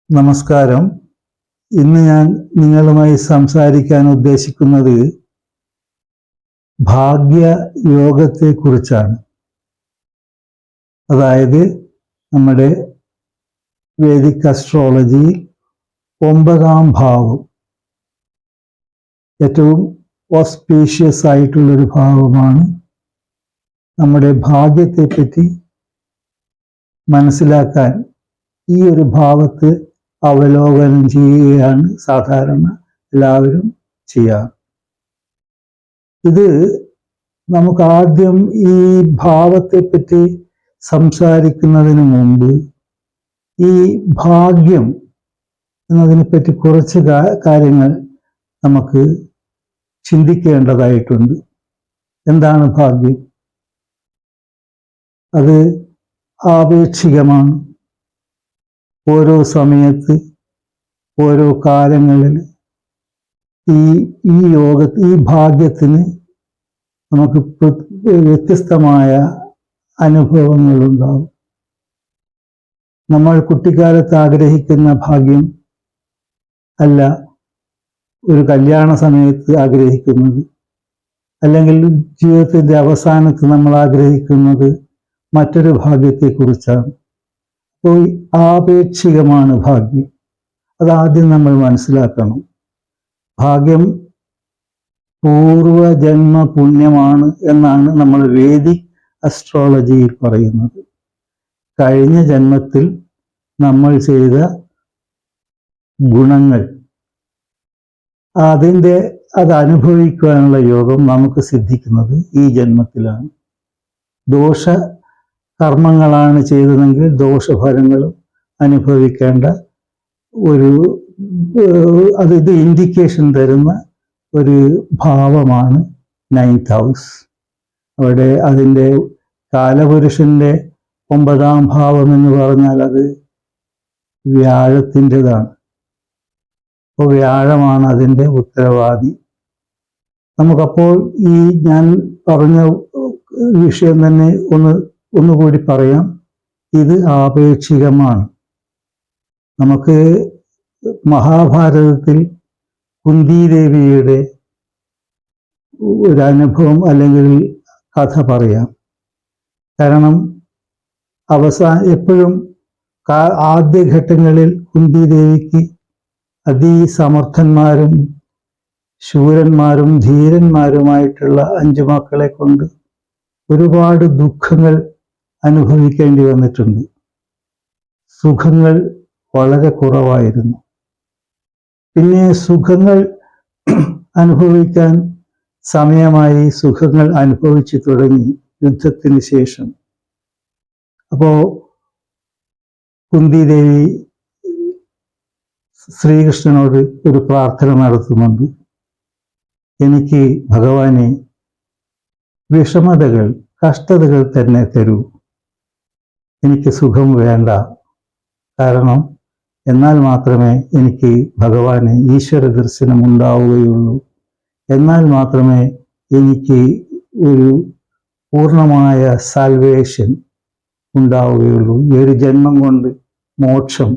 നമസ്കാരം. ഇന്ന് ഞാൻ നിങ്ങളുമായി സംസാരിക്കാൻ ഉദ്ദേശിക്കുന്നത് ഭാഗ്യയോഗത്തെക്കുറിച്ചാണ്. അതായത് നമ്മുടെ വേദിക് അസ്ട്രോളജി 9ാം ഭാവം ഏറ്റവും ഓസ്പീഷ്യസ് ആയിട്ടുള്ളൊരു ഭാവമാണ്. നമ്മുടെ ഭാഗ്യത്തെപ്പറ്റി മനസ്സിലാക്കാൻ ഈ ഒരു ഭാവത്തെ അവലോകനം ചെയ്യുകയാണ് സാധാരണ എല്ലാവരും ചെയ്യാറ്. ഇത് നമുക്ക് ആദ്യം ഈ ഭാവത്തെപ്പറ്റി സംസാരിക്കുന്നതിന് മുമ്പ് ഈ ഭാഗ്യം എന്നതിനെപ്പറ്റി കുറച്ച് കാര്യങ്ങൾ നമുക്ക് ചിന്തിക്കേണ്ടതായിട്ടുണ്ട്. എന്താണ് ഭാഗ്യം? അത് ആപേക്ഷികമാണ്. ഓരോ സമയത്ത് ഓരോ കാലങ്ങളിൽ ഈ ഭാഗ്യത്തിന് നമുക്ക് വ്യത്യസ്തമായ അനുഭവങ്ങളുണ്ടാകും. നമ്മൾ കുട്ടിക്കാലത്ത് ആഗ്രഹിക്കുന്ന ഭാഗ്യം അല്ല ഒരു കല്യാണ സമയത്ത് ആഗ്രഹിക്കുന്നത്, അല്ലെങ്കിൽ ജീവിതത്തിൻ്റെ അവസാനത്ത് നമ്മൾ ആഗ്രഹിക്കുന്നത് മറ്റൊരു ഭാഗ്യത്തെക്കുറിച്ചാണ്. അപ്പോൾ ആപേക്ഷികമാണ് ഭാഗ്യം. അതാദ്യം നമ്മൾ മനസ്സിലാക്കണം. ഭാഗ്യം പൂർവജന്മ പുണ്യമാണ് എന്നാണ് നമ്മൾ വേദിക് അസ്ട്രോളജിയിൽ പറയുന്നത്. കഴിഞ്ഞ ജന്മത്തിൽ നമ്മൾ ചെയ്ത ഗുണങ്ങൾ അത് അനുഭവിക്കുവാനുള്ള യോഗം നമുക്ക് സിദ്ധിക്കുന്നത് ഈ ജന്മത്തിലാണ്. കർമ്മങ്ങളാണ് ചെയ്തതെങ്കിൽ ദോഷഫലങ്ങളും അനുഭവിക്കേണ്ട ഇത് ഇൻഡിക്കേഷൻ തരുന്ന ഒരു ഭാവമാണ് 9th ഹൗസ്. അവിടെ അതിൻ്റെ കാലപുരുഷന്റെ 9ാം ഭാവം എന്ന് പറഞ്ഞാൽ അത് വ്യാഴത്തിൻ്റെതാണ്. അപ്പോൾ വ്യാഴമാണ് അതിൻ്റെ ഉത്തരവാദി. നമുക്കപ്പോൾ ഈ ഞാൻ പറഞ്ഞ വിഷയം തന്നെ ഒന്നുകൂടി പറയാം. ഇത് ആപേക്ഷികമാണ്. നമുക്ക് മഹാഭാരതത്തിൽ കുന്തിദേവിയുടെ ഒരു അനുഭവം അല്ലെങ്കിൽ കഥ പറയാം. കാരണം എപ്പോഴും ആദ്യഘട്ടങ്ങളിൽ കുന്തിദേവിക്ക് അതിസമർത്ഥന്മാരും ശൂരന്മാരും ധീരന്മാരുമായിട്ടുള്ള 5 മക്കളെ കൊണ്ട് ഒരുപാട് ദുഃഖങ്ങൾ അനുഭവിക്കേണ്ടി വന്നിട്ടുണ്ട്. സുഖങ്ങൾ വളരെ കുറവായിരുന്നു. പിന്നെ സുഖങ്ങൾ അനുഭവിക്കാൻ സമയമായി, സുഖങ്ങൾ അനുഭവിച്ചു തുടങ്ങി യുദ്ധത്തിന് ശേഷം. അപ്പോൾ കുന്തിദേവി ശ്രീകൃഷ്ണനോട് ഒരു പ്രാർത്ഥന നടത്തുന്നുണ്ട്. എനിക്ക് ഭഗവാനെ വിഷമതകൾ, കഷ്ടതകൾ തന്നെ തരൂ, എനിക്ക് സുഖം വേണ്ട. കാരണം എന്നാൽ മാത്രമേ എനിക്ക് ഭഗവാനെ ഈശ്വര ദർശനം ഉണ്ടാവുകയുള്ളൂ. എന്നാൽ മാത്രമേ എനിക്ക് ഒരു പൂർണ്ണമായ സാൽവേഷൻ ഉണ്ടാവുകയുള്ളൂ. ഈ ഒരു ജന്മം കൊണ്ട് മോക്ഷം,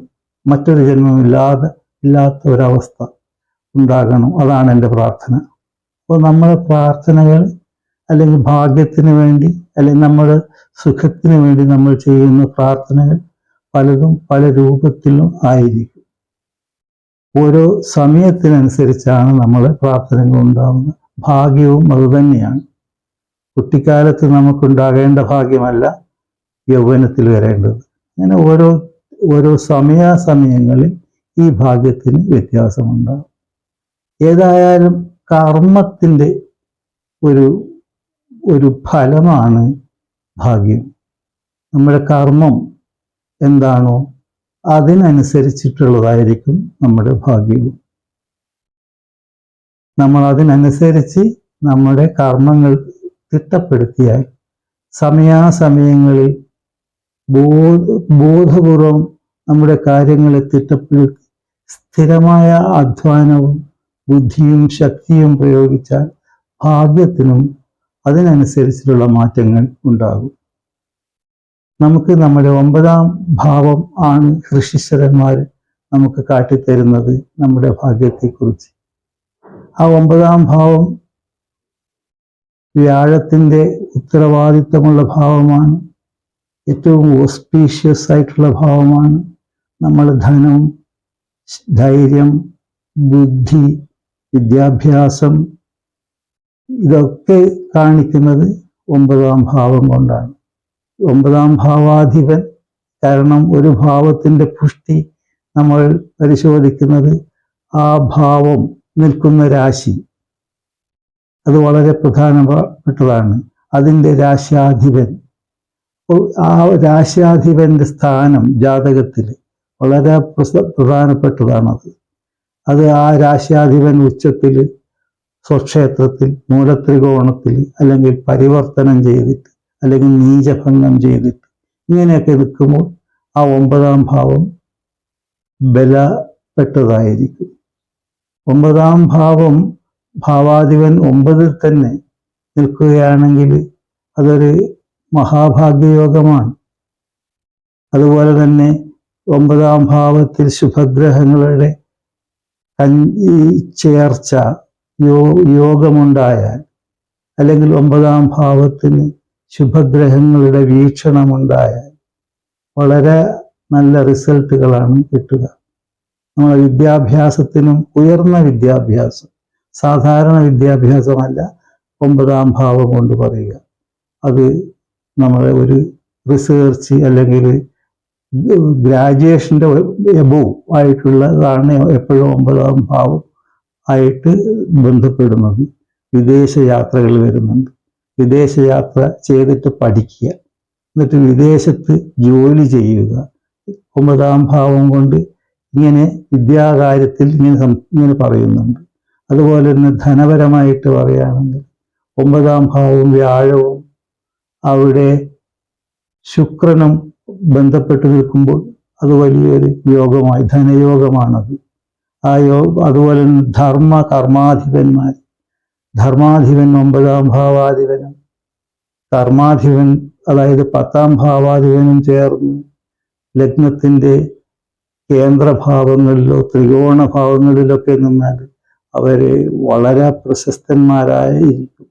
മറ്റൊരു ഇല്ലാത്ത ഒരവസ്ഥ ഉണ്ടാകണം. അതാണ് എൻ്റെ പ്രാർത്ഥന. അപ്പോൾ നമ്മുടെ പ്രാർത്ഥനകൾ അല്ലെങ്കിൽ ഭാഗ്യത്തിന് വേണ്ടി, അല്ലെങ്കിൽ നമ്മുടെ സുഖത്തിന് വേണ്ടി നമ്മൾ ചെയ്യുന്ന പ്രാർത്ഥനകൾ പലതും പല രൂപത്തിലും ആയിരിക്കും. ഓരോ സമയത്തിനനുസരിച്ചാണ് നമ്മൾ പ്രാർത്ഥനകൾ ഉണ്ടാകുന്നത്. ഭാഗ്യവും അതുതന്നെയാണ്. കുട്ടിക്കാലത്ത് നമുക്കുണ്ടാകേണ്ട ഭാഗ്യമല്ല യൗവനത്തിൽ വരേണ്ടത്. അങ്ങനെ ഓരോ സമയാസമയങ്ങളിൽ ഈ ഭാഗ്യത്തിന് വ്യത്യാസമുണ്ടാകും. ഏതായാലും കർമ്മത്തിൻ്റെ ഒരു ഫലമാണ് ഭാഗ്യം. നമ്മുടെ കർമ്മം എന്താണോ അതിനനുസരിച്ചിട്ടുള്ളതായിരിക്കും നമ്മുടെ ഭാഗ്യവും. നമ്മൾ അതിനനുസരിച്ച് നമ്മുടെ കർമ്മങ്ങൾ തിട്ടപ്പെടുത്തിയാൽ സമയാസമയങ്ങളിൽ ബോധപൂർവം നമ്മുടെ കാര്യങ്ങളെ തിട്ടപ്പെടുത്തി സ്ഥിരമായ അധ്വാനവും ബുദ്ധിയും ശക്തിയും പ്രയോഗിച്ചാൽ ഭാഗ്യത്തിനും അതിനനുസരിച്ചുള്ള മാറ്റങ്ങൾ ഉണ്ടാകും. നമുക്ക് നമ്മുടെ 9ാം ഭാവം ആണ് ഋഷീശ്വരന്മാർ നമുക്ക് കാട്ടിത്തരുന്നത് നമ്മുടെ ഭാഗ്യത്തെക്കുറിച്ച്. ആ 9-ാം ഭാവം വ്യാഴത്തിൻ്റെ ഉത്തരവാദിത്തമുള്ള ഭാവമാണ്. ഏറ്റവും ഓസ്പീഷ്യസ് ആയിട്ടുള്ള ഭാവമാണ്. നമ്മൾ ധനം, ധൈര്യം, ബുദ്ധി, വിദ്യാഭ്യാസം ഇതൊക്കെ കാണിക്കുന്നത് 9-ാം ഭാവം കൊണ്ടാണ്. 9-ാം ഭാവാധിപൻ, കാരണം ഒരു ഭാവത്തിൻ്റെ പുഷ്ടി നമ്മൾ പരിശോധിക്കുന്നത് ആ ഭാവം നിൽക്കുന്ന രാശി, അത് വളരെ പ്രധാനപ്പെട്ടതാണ്. അതിൻ്റെ രാശ്യാധിപൻ, ആ രാശ്യാധിപൻ്റെ സ്ഥാനം ജാതകത്തിൽ വളരെ പ്രധാനപ്പെട്ടതാണത്. അത് ആ രാശ്യാധിപൻ ഉച്ചത്തിൽ, സ്വക്ഷേത്രത്തിൽ, മൂലത്രികോണത്തിൽ, അല്ലെങ്കിൽ പരിവർത്തനം ചെയ്തിട്ട്, അല്ലെങ്കിൽ നീചഭംഗം ചെയ്തിട്ട്, ഇങ്ങനെയൊക്കെ നിൽക്കുമ്പോൾ ആ 9-ാം ഭാവം ബലപ്പെട്ടതായിരിക്കും. 9-ാം ഭാവം ഭാവാധിപൻ 9-ൽ തന്നെ നിൽക്കുകയാണെങ്കിൽ അതൊരു മഹാഭാഗ്യയോഗമാണ്. അതുപോലെ തന്നെ 9-ാം ഭാവത്തിൽ ശുഭഗ്രഹങ്ങളുടെ ചേർച്ച, യോഗമുണ്ടായാൽ, അല്ലെങ്കിൽ 9-ാം ഭാവത്തിന് ശുഭഗ്രഹങ്ങളുടെ വീക്ഷണമുണ്ടായാൽ വളരെ നല്ല റിസൾട്ടുകളാണ് കിട്ടുക. നമ്മുടെ വിദ്യാഭ്യാസത്തിനും, ഉയർന്ന വിദ്യാഭ്യാസം, സാധാരണ വിദ്യാഭ്യാസമല്ല 9-ാം ഭാവം കൊണ്ട് പറയുക, അത് നമ്മളെ ഒരു റിസേർച്ച് അല്ലെങ്കിൽ ഗ്രാജുവേഷൻ്റെ എബോവ് ആയിട്ടുള്ളതാണ് എപ്പോഴും 9-ാം ഭാവം ആയിട്ട് ബന്ധപ്പെടുന്നത്. വിദേശ യാത്രകൾ വരുന്നുണ്ട്. വിദേശയാത്ര ചെയ്തിട്ട് പഠിക്കുക, എന്നിട്ട് വിദേശത്ത് ജോലി ചെയ്യുക. 9-ാം ഭാവം കൊണ്ട് ഇങ്ങനെ വിദ്യാകാര്യത്തിൽ ഇങ്ങനെ പറയുന്നുണ്ട്. അതുപോലെ തന്നെ ധനപരമായിട്ട് പറയുകയാണെങ്കിൽ 9-ാം ഭാവവും വ്യാഴവും അവിടെ ശുക്രനും ബന്ധപ്പെട്ട് നിൽക്കുമ്പോൾ അത് വലിയൊരു യോഗമായി, ധനയോഗമാണത്. ആ അതുപോലെ തന്നെ കർമാധിപന്മാർ, ധർമാധിപൻ 9-ാം ഭാവാധിപനും കർമാധിപൻ, അതായത് 10-ാം ഭാവാധിപനും ചേർന്ന് ലഗ്നത്തിൻ്റെ കേന്ദ്രഭാവങ്ങളിലോ ത്രികോണ ഭാവങ്ങളിലൊക്കെ നിന്നാൽ അവർ വളരെ പ്രശസ്തന്മാരായിരിക്കും.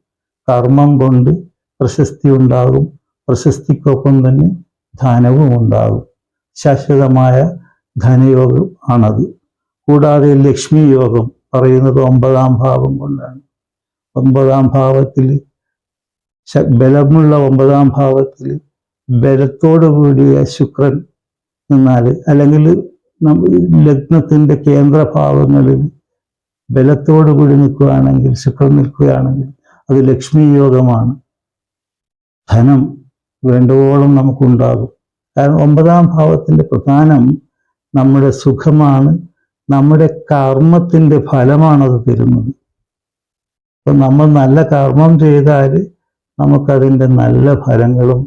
കർമ്മം കൊണ്ട് പ്രശസ്തി ഉണ്ടാകും, പ്രശസ്തിക്കൊപ്പം തന്നെ ധനവും ഉണ്ടാകും. ശാശ്വതമായ ധനയോഗം ആണത്. കൂടാതെ ലക്ഷ്മി യോഗം പറയുന്നത് 9-ാം ഭാവം കൊണ്ടാണ്. 9-ാം ഭാവത്തിൽ ബലമുള്ള 9-ാം ഭാവത്തിൽ ബലത്തോടു കൂടിയ ശുക്രൻ നിന്നാൽ, അല്ലെങ്കിൽ ലഗ്നത്തിൻ്റെ കേന്ദ്രഭാവങ്ങളിൽ ബലത്തോടു കൂടി നിൽക്കുകയാണെങ്കിൽ, ശുക്രൻ നിൽക്കുകയാണെങ്കിൽ അത് ലക്ഷ്മി യോഗമാണ്. ധനം വേണ്ടവോളം നമുക്കുണ്ടാകും. കാരണം 9-ാം ഭാവത്തിൻ്റെ പ്രധാനം നമ്മുടെ സുഖമാണ്, നമ്മുടെ കർമ്മത്തിൻ്റെ ഫലമാണത് തരുന്നത്. അപ്പം നമ്മൾ നല്ല കർമ്മം ചെയ്താൽ നമുക്കതിൻ്റെ നല്ല ഫലങ്ങളും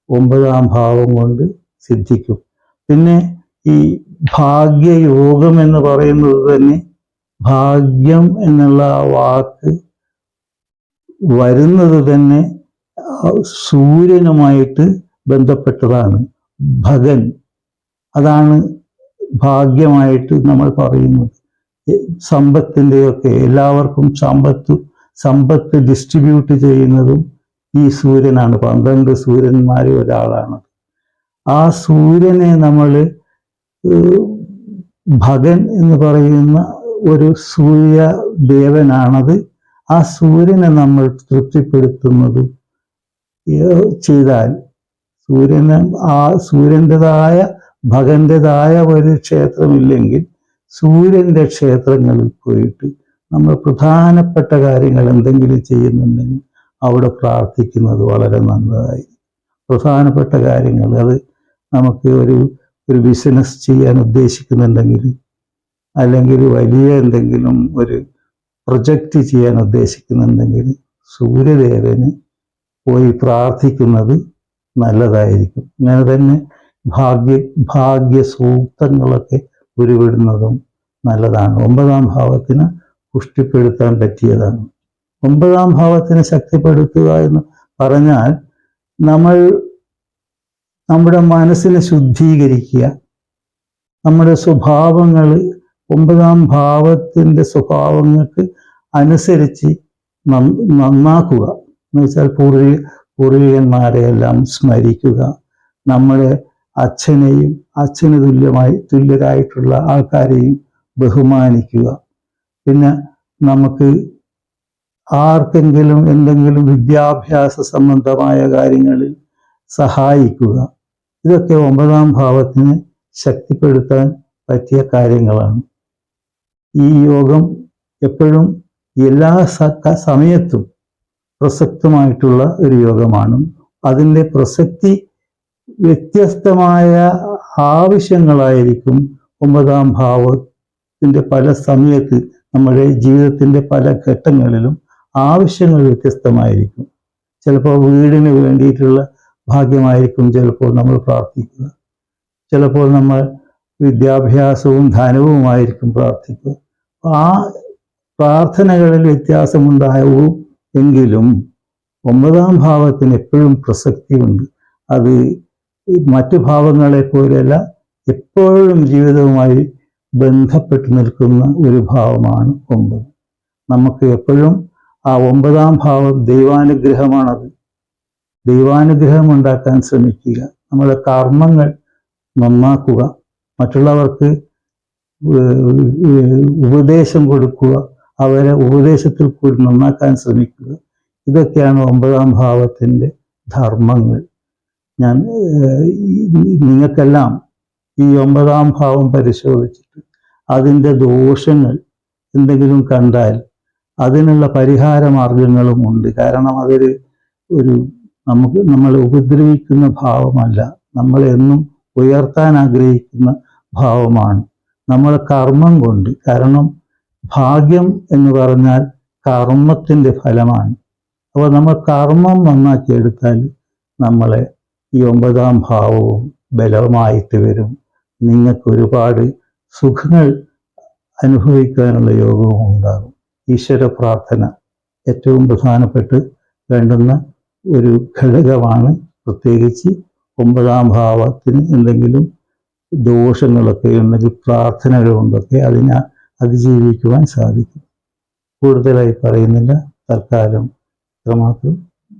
9-ാം ഭാവം കൊണ്ട് സിദ്ധിക്കും. പിന്നെ ഈ ഭാഗ്യയോഗം എന്ന് പറയുന്നത് തന്നെ, ഭാഗ്യം എന്നുള്ള ആ വാക്ക് വരുന്നത് തന്നെ സൂര്യനുമായിട്ട് ബന്ധപ്പെട്ടതാണ്. ഭഗൻ, അതാണ് ഭാഗ്യമായിട്ട് നമ്മൾ പറയുന്നത്. സമ്പത്തിൻ്റെയൊക്കെ എല്ലാവർക്കും സമ്പത്ത് ഡിസ്ട്രിബ്യൂട്ട് ചെയ്യുന്നതും ഈ സൂര്യനാണ്. 12 സൂര്യന്മാരിൽ ഒരാളാണ്. ആ സൂര്യനെ നമ്മൾ ഭഗൻ എന്ന് പറയുന്ന ഒരു സൂര്യദേവനാണത്. ആ സൂര്യനെ നമ്മൾ തൃപ്തിപ്പെടുത്തുന്നത് ചെയ്താൽ, സൂര്യൻ്റെതായ ഭഗൻ്റെതായ ഒരു ക്ഷേത്രമില്ലെങ്കിൽ സൂര്യൻ്റെ ക്ഷേത്രങ്ങളിൽ പോയിട്ട് നമ്മൾ പ്രധാനപ്പെട്ട കാര്യങ്ങൾ എന്തെങ്കിലും ചെയ്യുന്നുണ്ടെങ്കിൽ അവിടെ പ്രാർത്ഥിക്കുന്നത് വളരെ നല്ലതായി. പ്രധാനപ്പെട്ട കാര്യങ്ങൾ, അത് നമുക്ക് ഒരു ബിസിനസ് ചെയ്യാൻ ഉദ്ദേശിക്കുന്നുണ്ടെങ്കിൽ, അല്ലെങ്കിൽ വലിയ എന്തെങ്കിലും ഒരു പ്രൊജക്റ്റ് ചെയ്യാൻ ഉദ്ദേശിക്കുന്നുണ്ടെങ്കിൽ സൂര്യദേവന് പോയി പ്രാർത്ഥിക്കുന്നത് നല്ലതായിരിക്കും. ഇങ്ങനെ തന്നെ ഭാഗ്യ സൂക്തങ്ങളൊക്കെ ഉരുവിടുന്നതും നല്ലതാണ്. 9-ാം ഭാവത്തിന് പുഷ്ടിപ്പെടുത്താൻ പറ്റിയതാണ്. 9-ാം ഭാവത്തിന് ശക്തിപ്പെടുത്തുക എന്ന് പറഞ്ഞാൽ നമ്മൾ നമ്മുടെ മനസ്സിനെ ശുദ്ധീകരിക്കുക, നമ്മുടെ സ്വഭാവങ്ങൾ 9-ാം ഭാവത്തിൻ്റെ സ്വഭാവങ്ങൾക്ക് അനുസരിച്ച് നന്നാക്കുക എന്ന് വെച്ചാൽ പൂർവികന്മാരെയെല്ലാം സ്മരിക്കുക, നമ്മുടെ അച്ഛനെയും അച്ഛന് തുല്യരായിട്ടുള്ള ആൾക്കാരെയും ബഹുമാനിക്കുക. പിന്നെ നമുക്ക് ആർക്കെങ്കിലും എന്തെങ്കിലും വിദ്യാഭ്യാസ സംബന്ധമായ കാര്യങ്ങളിൽ സഹായിക്കുക. ഇതൊക്കെ 9-ാം ഭാവത്തിനെ ശക്തിപ്പെടുത്താൻ പറ്റിയ കാര്യങ്ങളാണ്. ഈ യോഗം എപ്പോഴും എല്ലാ സമയത്തും പ്രസക്തമായിട്ടുള്ള ഒരു യോഗമാണ്. അതിൻ്റെ പ്രസക്തി വ്യത്യസ്തമായ ആവശ്യങ്ങളായിരിക്കും 9-ാം ഭാവത്തിൻ്റെ പല സമയത്ത് നമ്മുടെ ജീവിതത്തിൻ്റെ പല ഘട്ടങ്ങളിലും ആവശ്യങ്ങൾ വ്യത്യസ്തമായിരിക്കും. ചിലപ്പോൾ വീടിന് വേണ്ടിയിട്ടുള്ള ഭാഗ്യമായിരിക്കും ചിലപ്പോൾ നമ്മൾ പ്രാർത്ഥിക്കുക, ചിലപ്പോൾ നമ്മൾ വിദ്യാഭ്യാസവും ധനവുമായിരിക്കും പ്രാർത്ഥിക്കുക. ആ പ്രാർത്ഥനകളിൽ വ്യത്യാസമുണ്ടാവും എങ്കിലും 9-ാം ഭാവത്തിന് എപ്പോഴും പ്രസക്തിയുണ്ട്. അത് മറ്റു ഭാവങ്ങളെ പോലെയല്ല, എപ്പോഴും ജീവിതവുമായി ബന്ധപ്പെട്ട് നിൽക്കുന്ന ഒരു ഭാവമാണ് 9. നമുക്ക് എപ്പോഴും ആ 9-ാം ഭാവം ദൈവാനുഗ്രഹമാണത്. ദൈവാനുഗ്രഹം ഉണ്ടാക്കാൻ ശ്രമിക്കുക, നമ്മുടെ കർമ്മങ്ങൾ നന്നാക്കുക, മറ്റുള്ളവർക്ക് ഉപദേശം കൊടുക്കുക, അവരെ ഉപദേശത്തിൽ കൂടി നന്നാക്കാൻ ശ്രമിക്കുക. ഇതൊക്കെയാണ് 9-ാം ഭാവത്തിൻ്റെ ധർമ്മങ്ങൾ. ഞാൻ നിങ്ങൾക്കെല്ലാം ഈ 9-ാം ഭാവം പരിശോധിച്ചിട്ട് അതിൻ്റെ ദോഷങ്ങൾ എന്തെങ്കിലും കണ്ടാൽ അതിനുള്ള പരിഹാര മാർഗങ്ങളും ഉണ്ട്. കാരണം അതൊരു നമ്മളെ ഉപദ്രവിക്കുന്ന ഭാവമല്ല, നമ്മളെന്നും ഉയർത്താൻ ആഗ്രഹിക്കുന്ന ഭാവമാണ്. നമ്മളെ കർമ്മം കൊണ്ട്, കാരണം ഭാഗ്യം എന്ന് പറഞ്ഞാൽ കർമ്മത്തിൻ്റെ ഫലമാണ്. അപ്പോൾ നമ്മൾ കർമ്മം നന്നാക്കിയെടുത്താൽ നമ്മളെ ഈ 9-ാം ഭാവവും ബലമായിട്ട് വരും. നിങ്ങൾക്ക് ഒരുപാട് സുഖങ്ങൾ അനുഭവിക്കാനുള്ള യോഗവും ഉണ്ടാകും. ഈശ്വര പ്രാർത്ഥന ഏറ്റവും പ്രധാനപ്പെട്ട് വേണ്ടുന്ന ഒരു ഘടകമാണ്. പ്രത്യേകിച്ച് 9-ാം ഭാവത്തിന് എന്തെങ്കിലും ദോഷങ്ങളൊക്കെ ഉണ്ടെങ്കിൽ പ്രാർത്ഥനകൾ കൊണ്ടൊക്കെ അതിനെ അതിജീവിക്കുവാൻ സാധിക്കും. കൂടുതലായി പറയുന്നില്ല, തൽക്കാലം ഇത്രമാത്രം.